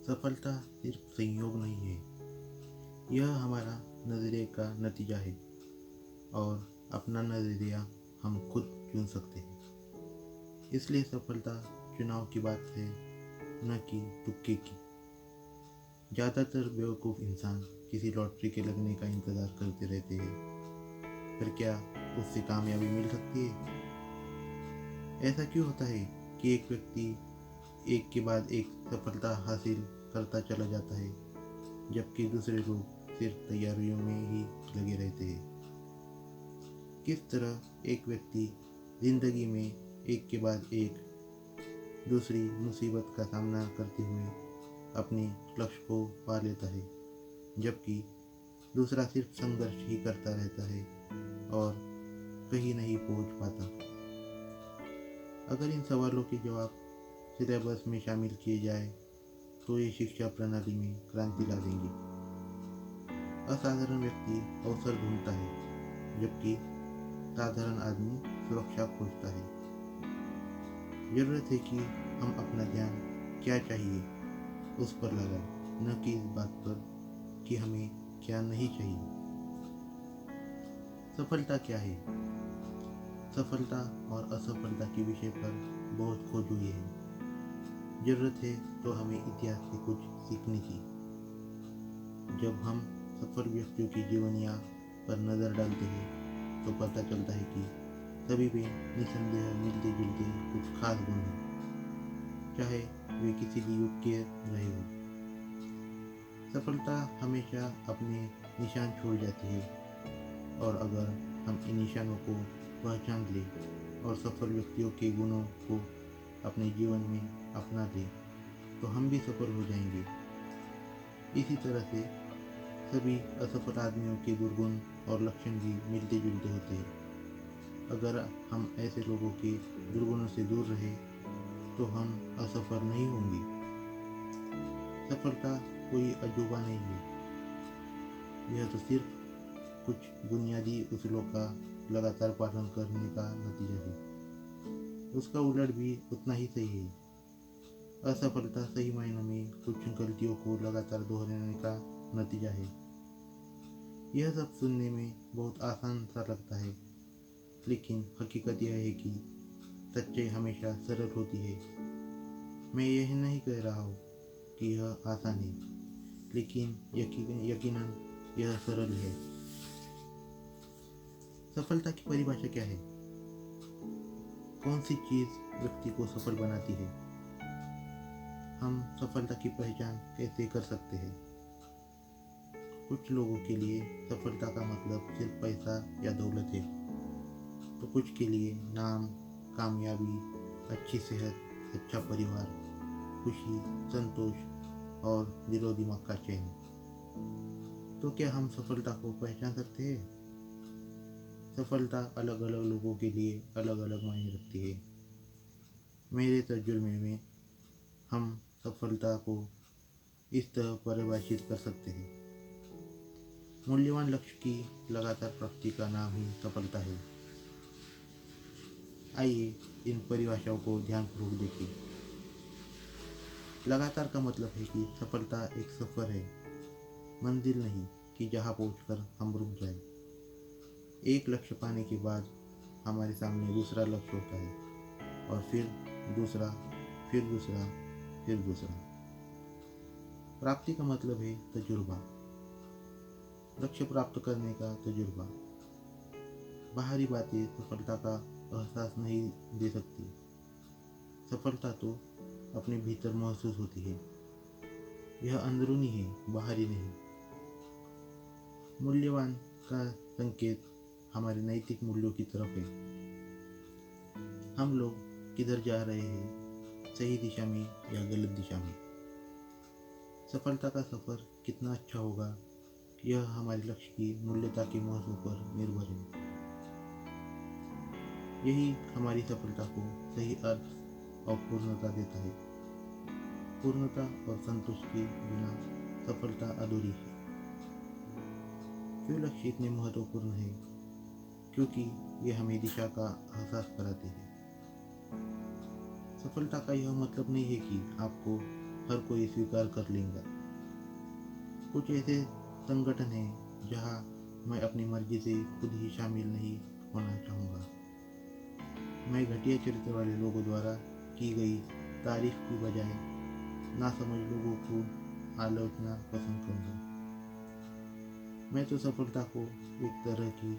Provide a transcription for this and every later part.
सफलता सिर्फ संयोग नहीं है, यह हमारा नज़रिए का नतीजा है और अपना नज़रिया हम खुद चुन सकते हैं। इसलिए सफलता चुनाव की बात है, न कि तुक्के की। ज़्यादातर बेवकूफ़ इंसान किसी लॉटरी के लगने का इंतज़ार करते रहते हैं, पर क्या उससे कामयाबी मिल सकती है? ऐसा क्यों होता है कि एक व्यक्ति एक के बाद एक सफलता हासिल करता चला जाता है, जबकि दूसरे लोग सिर्फ तैयारियों में ही लगे रहते हैं? किस तरह एक व्यक्ति जिंदगी में एक के बाद एक दूसरी मुसीबत का सामना करते हुए अपने लक्ष्य को पा लेता है, जबकि दूसरा सिर्फ संघर्ष ही करता रहता है और कहीं नहीं पहुंच पाता। अगर इन सवालों के जवाब सिलेबस में शामिल किए जाए तो ये शिक्षा प्रणाली में क्रांति ला देंगे। असाधारण व्यक्ति अवसर ढूंढता है, जबकि साधारण आदमी सुरक्षा खोजता है। जरूरत है कि हम अपना ध्यान क्या चाहिए उस पर लगाएं, न कि इस बात पर कि हमें क्या नहीं चाहिए। सफलता क्या है? सफलता और असफलता के विषय पर बहुत खोज हुई है। जरूरत है तो हमें इतिहास से कुछ सीखने की। जब हम सफल व्यक्तियों की जीवनियाँ पर नज़र डालते हैं तो पता चलता है कि सभी में निसंदेह मिलते जुलते कुछ खास गुण हैं, चाहे वे किसी भी युग के रहे हो। सफलता हमेशा अपने निशान छोड़ जाती है, और अगर हम इन निशानों को पहचान लें और सफल व्यक्तियों के गुणों को अपने जीवन में अपना लें तो हम भी सफल हो जाएंगे। इसी तरह से सभी असफल आदमियों के दुर्गुण और लक्षण भी मिलते जुलते होते हैं। अगर हम ऐसे लोगों के दुर्गुणों से दूर रहे तो हम असफल नहीं होंगे। सफलता कोई अजूबा नहीं है, यह तो सिर्फ कुछ बुनियादी उसूलों का लगातार पालन करने का नतीजा है। उसका उलट भी उतना ही सही है। असफलता सही मायनों में कुछ गलतियों को लगातार दोहराने का नतीजा है। यह सब सुनने में बहुत आसान सा लगता है, लेकिन हकीकत यह है कि सच्चाई हमेशा सरल होती है। मैं यह नहीं कह रहा हूँ कि यह आसान है, लेकिन यकीनन यह सरल है। सफलता की परिभाषा क्या है? कौन सी चीज़ व्यक्ति को सफल बनाती है? हम सफलता की पहचान कैसे कर सकते हैं? कुछ लोगों के लिए सफलता का मतलब सिर्फ पैसा या दौलत है, तो कुछ के लिए नाम, कामयाबी, अच्छी सेहत, अच्छा परिवार, खुशी, संतोष और दिलो दिमाग का चैन। तो क्या हम सफलता को पहचान सकते हैं? सफलता अलग अलग लोगों के लिए अलग अलग मायने रखती है। मेरे तजुर्बे में हम सफलता को इस तरह परिभाषित कर सकते हैं। मूल्यवान लक्ष्य की लगातार प्राप्ति का नाम ही सफलता है। आइए इन परिभाषाओं को ध्यानपूर्वक देखें। लगातार का मतलब है कि सफलता एक सफ़र है, मंजिल नहीं कि जहाँ पहुँचकर हम रुक जाए। एक लक्ष्य पाने के बाद हमारे सामने दूसरा लक्ष्य होता है, और फिर दूसरा, फिर दूसरा, फिर दूसरा। प्राप्ति का मतलब है तजुर्बा, लक्ष्य प्राप्त करने का तजुर्बा। बाहरी बातें सफलता का एहसास नहीं दे सकती। सफलता तो अपने भीतर महसूस होती है। यह अंदरूनी है, बाहरी नहीं। मूल्यवान का संकेत हमारे नैतिक मूल्यों की तरफ है। हम लोग किधर जा रहे हैं, सही दिशा में या गलत दिशा में? सफलता का सफ़र कितना अच्छा होगा, यह हमारे लक्ष्य की मूल्यता के महत्व पर निर्भर है। यही हमारी सफलता को सही अर्थ और पूर्णता देता है। पूर्णता और संतोष के बिना सफलता अधूरी है। क्यों लक्ष्य इतने महत्वपूर्ण है? क्योंकि ये हमें दिशा का एहसास कराते हैं। सफलता का यह मतलब नहीं है कि आपको हर कोई स्वीकार कर लेगा। कुछ ऐसे संगठन हैं जहां मैं अपनी मर्जी से खुद ही शामिल नहीं होना चाहूँगा। मैं घटिया चरित्र वाले लोगों द्वारा की गई तारीफ की बजाय नासमझ लोगों को आलोचना पसंद करूँगा। मैं तो सफलता को एक तरह की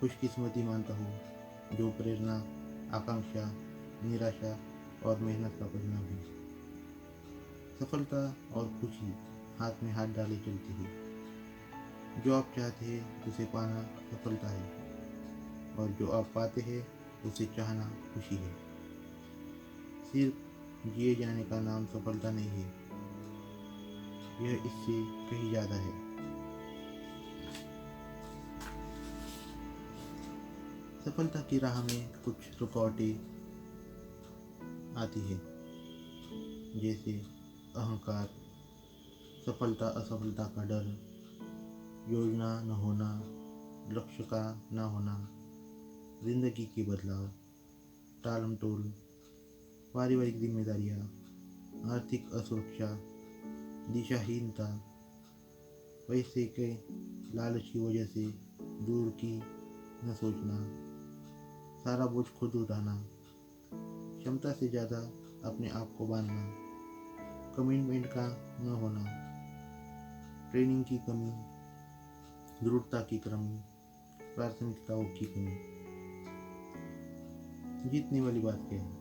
खुशकिस्मती मानता हूँ जो प्रेरणा, आकांक्षा, निराशा और मेहनत का परिणाम है। सफलता और खुशी हाथ में हाथ डाले चलती है। जो आप चाहते हैं उसे पाना सफलता है और जो आप पाते हैं उसे चाहना खुशी है। सिर्फ जिए जाने का नाम सफलता नहीं है, यह इससे कहीं ज़्यादा है। सफलता की राह में कुछ रुकावटें आती है, जैसे अहंकार, सफलता असफलता का डर, योजना न होना, लक्ष्य का न होना, जिंदगी के बदलाव, टालमटोल, पारिवारिक जिम्मेदारियाँ, आर्थिक असुरक्षा, दिशाहीनता, पैसे के लालच की वजह से दूर की न सोचना, सारा बोझ खुद उठाना, क्षमता से ज़्यादा अपने आप को बांधना, कमिटमेंट का न होना, ट्रेनिंग की कमी, दृढ़ता की कमी, प्राथमिकताओं की कमी। जीतने वाली बात क्या है?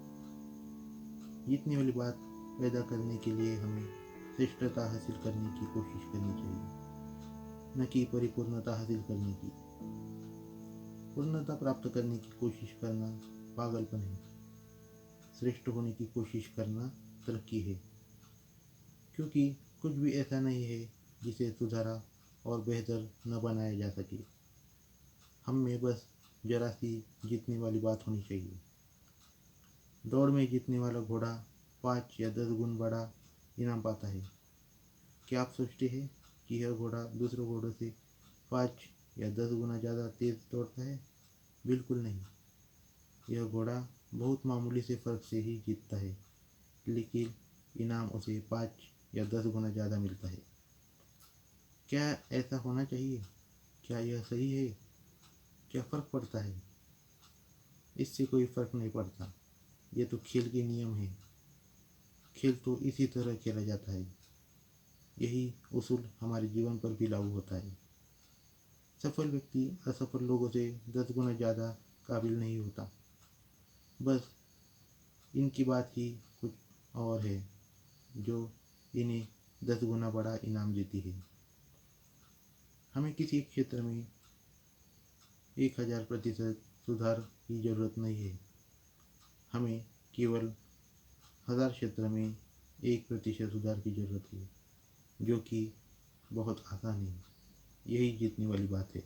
जीतने वाली बात पैदा करने के लिए हमें श्रेष्ठता हासिल करने की कोशिश करनी चाहिए, न कि परिपूर्णता हासिल करने की। पूर्णता प्राप्त करने की कोशिश करना पागलपन है। श्रेष्ठ होने की कोशिश करना तरक्की है, क्योंकि कुछ भी ऐसा नहीं है जिसे सुधारा और बेहतर न बनाया जा सके। हम में बस जरा सी जीतने वाली बात होनी चाहिए। दौड़ में जीतने वाला घोड़ा 5 या 10 गुना बड़ा इनाम पाता है। क्या आप सोचते हैं कि यह घोड़ा दूसरे घोड़ों से 5 या 10 गुना ज़्यादा तेज दौड़ता है? बिल्कुल नहीं। यह घोड़ा बहुत मामूली से फर्क से ही जीतता है, लेकिन इनाम उसे 5 या 10 गुना ज़्यादा मिलता है। क्या ऐसा होना चाहिए? क्या यह सही है? क्या फ़र्क पड़ता है? इससे कोई फ़र्क नहीं पड़ता। ये तो खेल के नियम है। खेल तो इसी तरह खेला जाता है। यही उसूल हमारे जीवन पर भी लागू होता है। सफल व्यक्ति असफल लोगों से 10 गुना ज़्यादा काबिल नहीं होता। बस इनकी बात ही कुछ और है जो इन्हें 10 गुना बड़ा इनाम देती है। हमें किसी एक क्षेत्र में 1000% सुधार की ज़रूरत नहीं है। हमें केवल 1000 क्षेत्र में 1% सुधार की ज़रूरत है, जो कि बहुत आसान है। यही जीतने वाली बात है।